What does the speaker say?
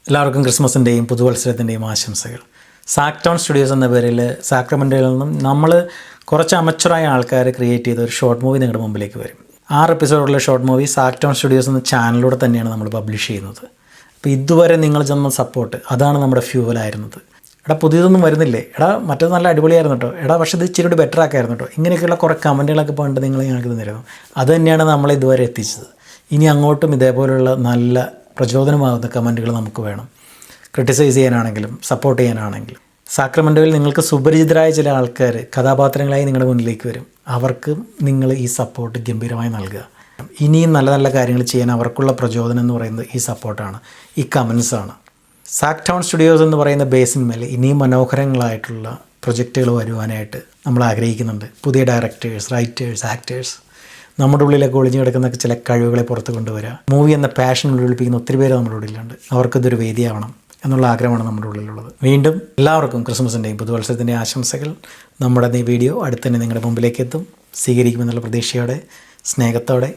എല്ലാവർക്കും ക്രിസ്മസിൻ്റെയും പുതുവത്സരത്തിൻ്റെയും ആശംസകൾ. സാക്ടോൺ സ്റ്റുഡിയോസ് എന്ന പേരിൽ സാക്രമെൻറ്റോയിൽ നിന്നും നമ്മൾ കുറച്ച് അമച്ചുറായ ആൾക്കാർ ക്രിയേറ്റ് ചെയ്ത ഒരു ഷോർട്ട് മൂവി നിങ്ങളുടെ മുമ്പിലേക്ക് വരും. 6 എപ്പിസോഡുള്ള ഷോർട്ട് മൂവി സാക്ടോൺ സ്റ്റുഡിയോസ് എന്ന ചാനലിലൂടെ തന്നെയാണ് നമ്മൾ പബ്ലിഷ് ചെയ്യുന്നത്. അപ്പോൾ ഇതുവരെ നിങ്ങൾ ചെന്ന സപ്പോർട്ട് അതാണ് നമ്മുടെ ഫ്യൂവലായിരുന്നത്. പുതിയതൊന്നും വരുന്നില്ലേ, മറ്റേത് നല്ല അടിപൊളിയായിരുന്നു കേട്ടോ, പക്ഷേ ഇത് ഇച്ചിരി കൂടി ബെറ്റർ ആക്കായിരുന്നു കേട്ടോ, ഇങ്ങനെയൊക്കെയുള്ള കുറേ കമൻറ്റുകളൊക്കെ പോയിട്ട് നിങ്ങൾ ഞങ്ങൾക്ക് തന്നിരുന്നു. അത് തന്നെയാണ് നമ്മളെ ഇതുവരെ എത്തിച്ചത്. ഇനി അങ്ങോട്ടും ഇതേപോലുള്ള നല്ല പ്രചോദനമാകുന്ന കമൻറ്റുകൾ നമുക്ക് വേണം. ക്രിട്ടിസൈസ് ചെയ്യാനാണെങ്കിലും സപ്പോർട്ട് ചെയ്യാനാണെങ്കിലും. സാക്രമെൻറ്റോയിൽ നിങ്ങൾക്ക് സുപരിചിതരായ ചില ആൾക്കാർ കഥാപാത്രങ്ങളായി നിങ്ങളുടെ മുന്നിലേക്ക് വരും. അവർക്ക് നിങ്ങൾ ഈ സപ്പോർട്ട് ഗംഭീരമായി നൽകുക. ഇനിയും നല്ല നല്ല കാര്യങ്ങൾ ചെയ്യാൻ അവർക്കുള്ള പ്രചോദനം എന്ന് പറയുന്നത് ഈ സപ്പോർട്ടാണ്, ഈ കമൻസാണ്. സാക്ടോൺ സ്റ്റുഡിയോസ് എന്ന് പറയുന്ന ബേസിന്മേൽ ഇനിയും മനോഹരങ്ങളായിട്ടുള്ള പ്രൊജക്റ്റുകൾ വരുവാനായിട്ട് നമ്മൾ ആഗ്രഹിക്കുന്നുണ്ട്. പുതിയ ഡയറക്ടേഴ്സ്, റൈറ്റേഴ്സ്, ആക്ടേഴ്സ്, നമ്മുടെ ഉള്ളിലൊക്കെ ഒളിഞ്ഞു കിടക്കുന്ന ചില കഴിവുകളെ പുറത്ത് കൊണ്ടുവരിക. മൂവി എന്ന പാഷൻ ഉള്ളിപ്പിക്കുന്ന ഒത്തിരി പേര് നമ്മുടെ ഉള്ളിലുണ്ട്. അവർക്കിതൊരു വേദിയാവണം എന്നുള്ള ആഗ്രഹമാണ് നമ്മുടെ ഉള്ളിലുള്ളത്. വീണ്ടും എല്ലാവർക്കും ക്രിസ്മസിൻ്റെയും പുതുവത്സരത്തിൻ്റെയും ആശംസകൾ. നമ്മുടെ ഈ വീഡിയോ അടുത്ത് തന്നെ നിങ്ങളുടെ മുമ്പിലേക്ക് എത്തും. സ്വീകരിക്കുമെന്നുള്ള പ്രതീക്ഷയോടെ, സ്നേഹത്തോടെ